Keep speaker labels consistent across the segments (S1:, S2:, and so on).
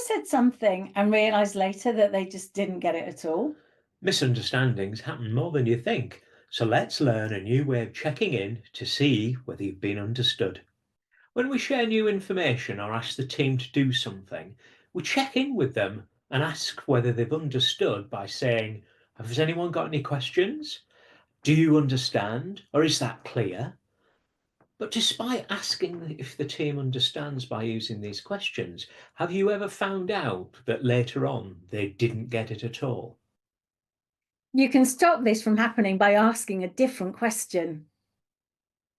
S1: said something and realised later that they just didn't get it at all?
S2: Misunderstandings happen more than you think, so let's learn a new way of checking in to see whether you've been understood. When we share new information or ask the team to do something, we check in with them and ask whether they've understood by saying, has anyone got any questions? Do you understand? Or is that clear? But despite asking if the team understands by using these questions, have you ever found out that later on they didn't get it at all?
S1: You can stop this from happening by asking a different question.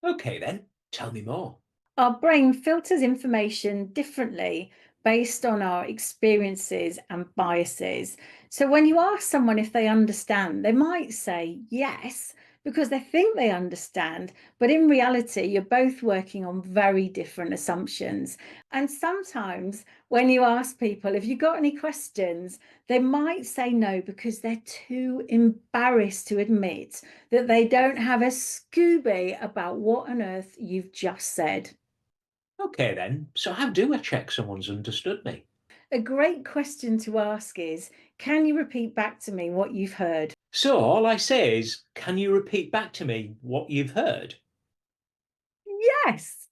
S2: Okay, then, tell me more.
S1: Our brain filters information differently based on our experiences and biases. So when you ask someone if they understand, they might say yes because they think they understand, but in reality, you're both working on very different assumptions. And sometimes when you ask people, if you got any questions, they might say no because they're too embarrassed to admit that they don't have a Scooby about what on earth you've just said.
S2: Okay, then, so how do I check someone's understood me?
S1: A great question to ask is, can you repeat back to me what you've heard?
S2: So all I say is, can you repeat back to me what you've heard?
S1: Yes.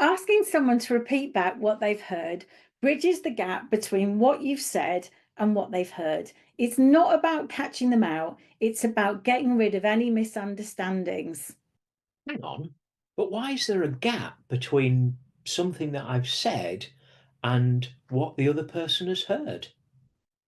S1: Asking someone to repeat back what they've heard bridges the gap between what you've said and what they've heard. It's not about catching them out, it's about getting rid of any misunderstandings.
S2: Hang on, but why is there a gap between something that I've said and what the other person has heard?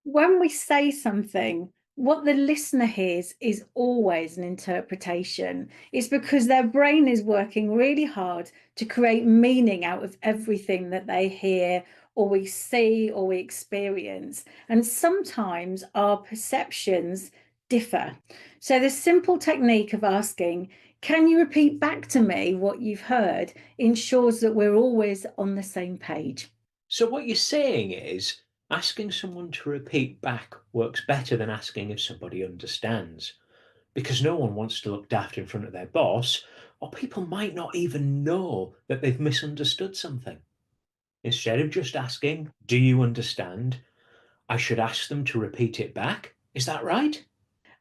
S1: When we say something, what the listener hears is always an interpretation. It's because their brain is working really hard to create meaning out of everything that they hear or we see or we experience. And sometimes our perceptions differ. So the simple technique of asking, can you repeat back to me what you've heard, ensures that we're always on the same page.
S2: So what you're saying is, asking someone to repeat back works better than asking if somebody understands, because no one wants to look daft in front of their boss, or people might not even know that they've misunderstood something. Instead of just asking, do you understand? I should ask them to repeat it back. Is that right?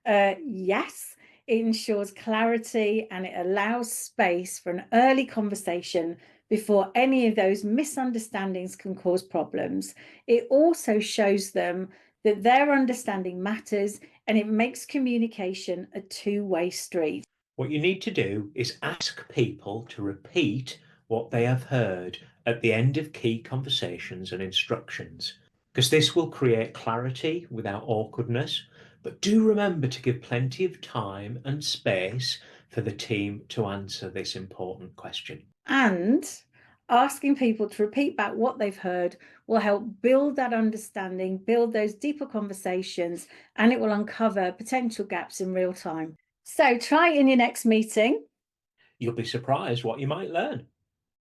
S1: Yes, it ensures clarity and it allows space for an early conversation before any of those misunderstandings can cause problems. It also shows them that their understanding matters and it makes communication a two-way street.
S2: What you need to do is ask people to repeat what they have heard at the end of key conversations and instructions, because this will create clarity without awkwardness. But do remember to give plenty of time and space for the team to answer this important question.
S1: And asking people to repeat back what they've heard will help build that understanding, build those deeper conversations, and it will uncover potential gaps in real time. So try it in your next meeting.
S2: You'll be surprised what you might learn.